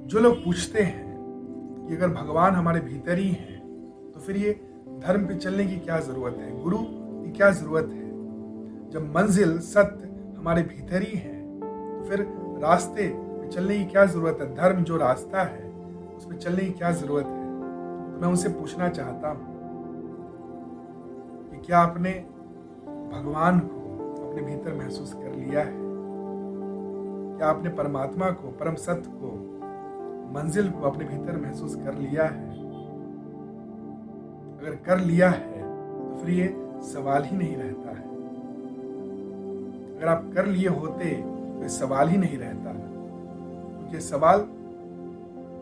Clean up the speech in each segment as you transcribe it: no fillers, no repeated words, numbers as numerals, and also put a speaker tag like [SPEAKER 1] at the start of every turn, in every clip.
[SPEAKER 1] जो लोग पूछते हैं कि अगर भगवान हमारे भीतर ही हैं तो फिर ये धर्म पे चलने की क्या जरूरत है, गुरु की क्या जरूरत है। जब मंजिल सत्य हमारे भीतर ही है तो फिर रास्ते पे चलने की क्या जरूरत है, धर्म जो रास्ता है उस पे चलने की क्या जरूरत है। तो मैं उनसे पूछना चाहता हूँ कि क्या आपने भगवान को अपने भीतर महसूस कर लिया है? क्या आपने परमात्मा को, परम सत्य को, मंजिल को अपने भीतर महसूस कर लिया है? अगर कर लिया है तो फिर ये सवाल ही नहीं रहता है। अगर आप कर लिए होते तो ये सवाल ही नहीं रहता, क्योंकि सवाल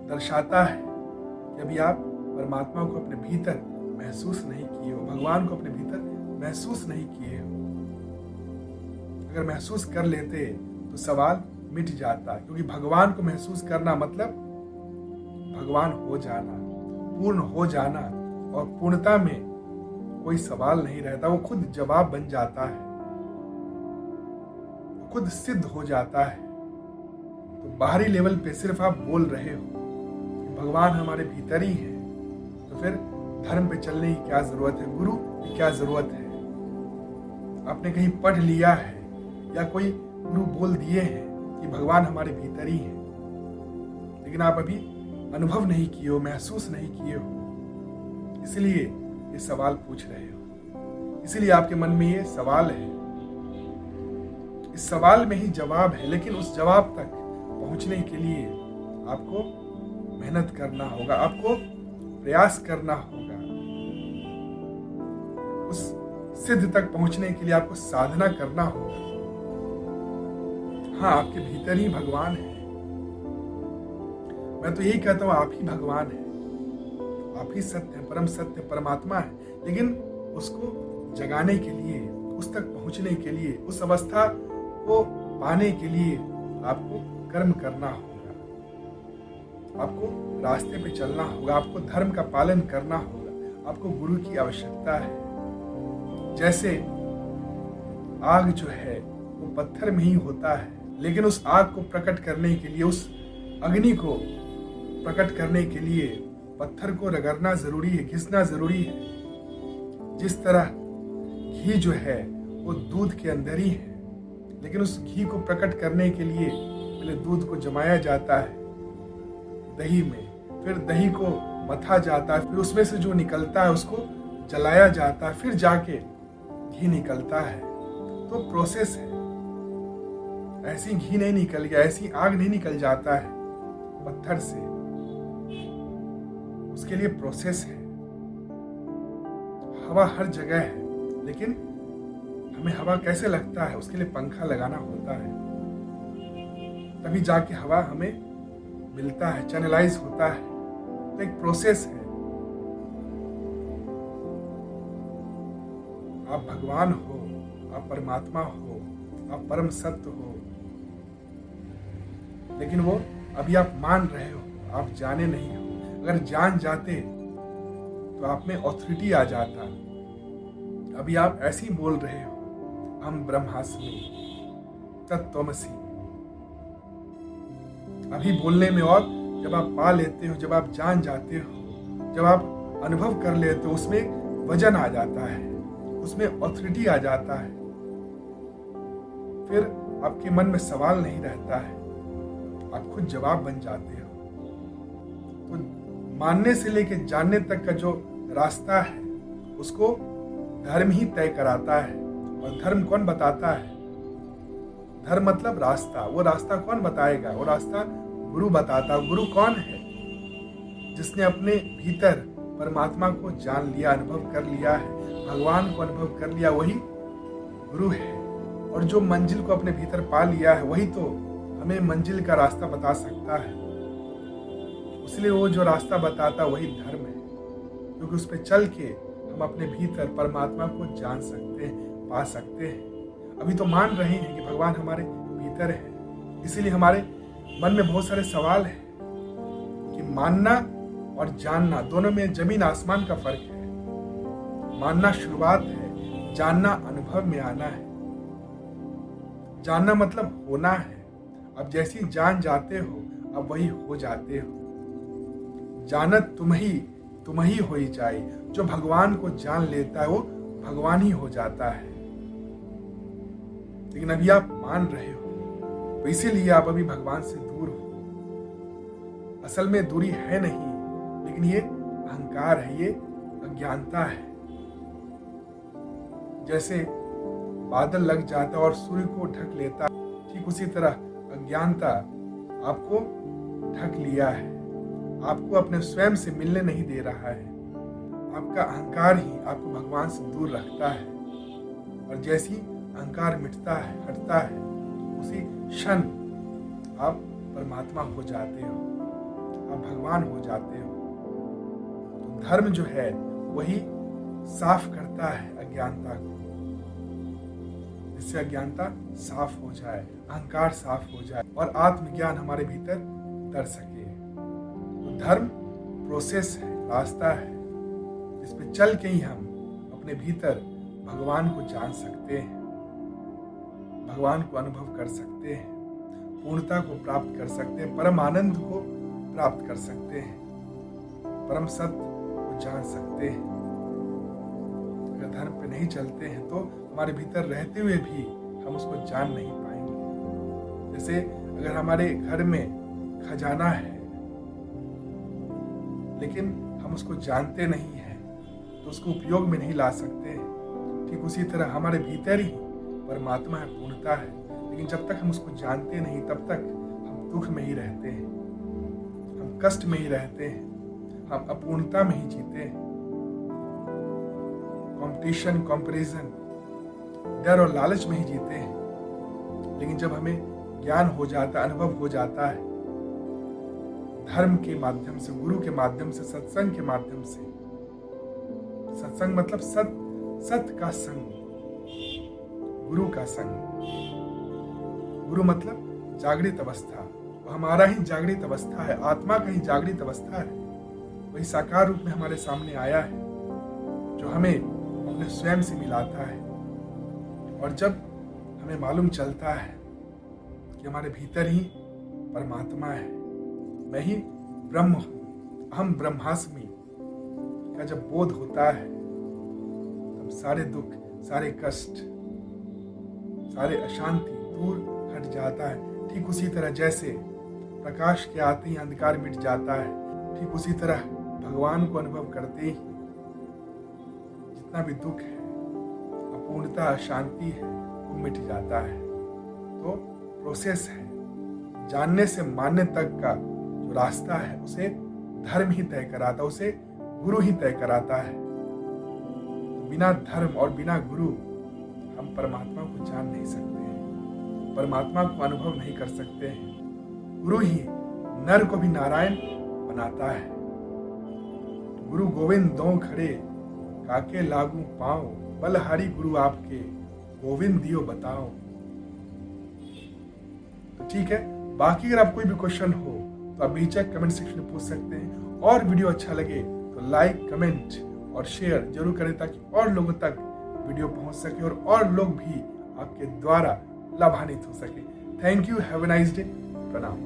[SPEAKER 1] दर्शाता है कि अभी आप परमात्मा को अपने भीतर महसूस नहीं किए हो, भगवान को अपने भीतर महसूस नहीं किए हो। अगर महसूस कर लेते तो सवाल मिट जाता, क्योंकि भगवान को महसूस करना मतलब भगवान हो जाना, पूर्ण हो जाना, और पूर्णता में कोई सवाल नहीं रहता, वो खुद जवाब बन जाता है, वो खुद सिद्ध हो जाता है। तो बाहरी लेवल पे सिर्फ आप बोल रहे हो कि भगवान हमारे भीतर ही है, तो फिर धर्म पे चलने की क्या जरूरत है, गुरु की क्या जरूरत है। आपने कहीं पढ़ लिया है या कोई गुरु बोल दिए हैं कि भगवान हमारे भीतर ही है, लेकिन आप अभी अनुभव नहीं किए हो, महसूस नहीं किए हो, इसलिए ये सवाल पूछ रहे हो, इसलिए आपके मन में ये सवाल है। इस सवाल में ही जवाब है, लेकिन उस जवाब तक पहुंचने के लिए आपको मेहनत करना होगा, आपको प्रयास करना होगा। उस सिद्ध तक पहुंचने के लिए आपको साधना करना होगा। हाँ, आपके भीतर ही भगवान है। मैं तो यही कहता हूं, आप ही भगवान है, आप ही सत्य है, परम सत्य, परमात्मा है। लेकिन उसको जगाने के लिए, उस तक पहुंचने के लिए, उस अवस्था को पाने के लिए आपको कर्म करना होगा, आपको रास्ते पे चलना होगा, आपको धर्म का पालन करना होगा, आपको गुरु की आवश्यकता है। जैसे आग जो है वो पत्थर में ही होता है, लेकिन उस आग को प्रकट करने के लिए, उस अग्नि को प्रकट करने के लिए पत्थर को रगड़ना जरूरी है, घिसना जरूरी है। जिस तरह घी जो है वो दूध के अंदर ही है, लेकिन उस घी को प्रकट करने के लिए पहले दूध को जमाया जाता है दही में, फिर दही को मथा जाता है, फिर उसमें से जो निकलता है उसको जलाया जाता है, फिर जाके घी निकलता है। तो प्रोसेस है, ऐसी घी नहीं निकल गया, ऐसी आग नहीं निकल जाता है पत्थर से, उसके लिए प्रोसेस है। हवा हर जगह है, लेकिन हमें हवा कैसे लगता है, उसके लिए पंखा लगाना होता है, तभी जाके हवा हमें मिलता है, चैनलाइज होता है। तो एक प्रोसेस है। आप भगवान हो, आप परमात्मा हो, आप परम सत्य हो, लेकिन वो अभी आप मान रहे हो, आप जाने नहीं हो। अगर जान जाते तो आप में ऑथोरिटी आ जाता। अभी आप ऐसे ही बोल रहे हो, हम ब्रह्मास्मि तत्त्वमसि। अभी बोलने में, और जब आप पा लेते हो, जब आप जान जाते हो, जब आप अनुभव कर लेते हो, उसमें वजन आ जाता है, उसमें ऑथोरिटी आ जाता है। फिर आपके मन में सवाल नहीं रहता है, आप खुद जवाब बन जाते हो। तो मानने से लेकर जानने तक का जो रास्ता है उसको धर्म ही तय कराता है। और धर्म कौन बताता है? धर्म मतलब रास्ता। वो रास्ता कौन बताएगा? वो रास्ता गुरु बताता। गुरु कौन है? जिसने अपने भीतर परमात्मा को जान लिया, अनुभव कर लिया है, भगवान को अनुभव कर लिया, वही गुरु है। और जो मंजिल को अपने भीतर पा लिया है वही तो हमें मंजिल का रास्ता बता सकता है। इसलिए वो जो रास्ता बताता वही धर्म है, क्योंकि उस पर चल के हम अपने भीतर परमात्मा को जान सकते हैं, पा सकते हैं। अभी तो मान रहे हैं कि भगवान हमारे भीतर है, इसीलिए हमारे मन में बहुत सारे सवाल हैं कि मानना और जानना दोनों में जमीन आसमान का फर्क है। मानना शुरुआत है, जानना अनुभव में आना है। जानना मतलब होना है। अब जैसे ही जान जाते हो, अब वही हो जाते हो। जानत तुम ही होई जाए। जो भगवान को जान लेता है वो भगवान ही हो जाता है। लेकिन अभी आप मान रहे हो, तो इसीलिए आप अभी भगवान से दूर हो। असल में दूरी है नहीं, लेकिन ये अहंकार है, ये अज्ञानता है। जैसे बादल लग जाता है और सूर्य को ढक लेता है, ठीक उसी तरह अज्ञानता आपको ढक लिया है, आपको अपने स्वयं से मिलने नहीं दे रहा है। आपका अहंकार ही आपको भगवान से दूर रखता है। और जैसी अहंकार मिटता है, हटता है, उसी क्षण आप परमात्मा हो जाते हो, आप भगवान हो जाते हो। तो धर्म जो है वही साफ करता है अज्ञानता को, जिससे अज्ञानता साफ हो जाए, अहंकार साफ हो जाए और आत्मज्ञान हमारे भीतर तर सके। तो धर्म प्रोसेस है, रास्ता है, जिस पे चल के ही हम अपने भीतर भगवान को जान सकते हैं, भगवान को अनुभव कर सकते हैं, पूर्णता को प्राप्त कर सकते हैं, परम आनंद को प्राप्त कर सकते हैं, परम सत्य को जान सकते हैं। अगर धर्म पे नहीं चलते हैं तो हमारे भीतर रहते हुए भी हम उसको जान नहीं पाएंगे। जैसे अगर हमारे घर में खजाना है लेकिन हम उसको जानते नहीं हैं तो उसको उपयोग में नहीं ला सकते। ठीक उसी तरह हमारे भीतर ही परमात्मा है, पूर्णता है, लेकिन जब तक हम उसको जानते नहीं तब तक हम दुख में ही रहते हैं, हम कष्ट में ही रहते हैं, हम अपूर्णता में ही जीते हैं। कंपटीशन, कंपैरिजन, डर और लालच में ही जीते हैं। लेकिन जब हमें ज्ञान हो जाता है, अनुभव हो जाता है, धर्म के माध्यम से, गुरु के माध्यम से, सत्संग के माध्यम से, सत्संग मतलब सत्य का संग, गुरु का संग, गुरु मतलब जागृत अवस्था, वो हमारा ही जागृत अवस्था है, आत्मा का ही जागृत अवस्था है। वही साकार रूप में हमारे सामने आया है जो हमें अपने स्वयं से मिलाता है। और जब हमें मालूम चलता है कि हमारे भीतर ही परमात्मा है, मैं ही ब्रह्म हूं, अहम ब्रह्मास्मि का जब बोध होता है तब सारे दुख, सारे कष्ट, सारे अशांति दूर हट जाता है। ठीक उसी तरह जैसे प्रकाश के आते ही अंधकार मिट जाता है, ठीक उसी तरह भगवान को अनुभव करते ही जितना भी दुख है, अपूर्णता, अशांति है, वो मिट जाता है। तो प्रोसेस है, जानने से मानने तक का जो रास्ता है उसे धर्म ही तय कराता, उसे गुरु ही तय कराता है। तो बिना धर्म और बिना गुरु हम परमात्मा को जान नहीं सकते हैं, परमात्मा को अनुभव नहीं कर सकते हैं। गुरु ही नर को भी नारायण बनाता है। गुरु गोविंद दो खड़े, काके लागू पाओ, बलहारी गुरु आपके, गोविंद दियो बताओ। तो ठीक है, बाकी अगर आप कोई भी क्वेश्चन हो तो आप बेझिझक कमेंट सेक्शन में पूछ सकते हैं। और वीडियो अच्छा लगे तो लाइक, कमेंट और शेयर जरूर करें ताकि और लोगों तक वीडियो पहुंच सके और लोग भी आपके द्वारा लाभान्वित हो सके। Thank you, have a nice day, प्रणाम।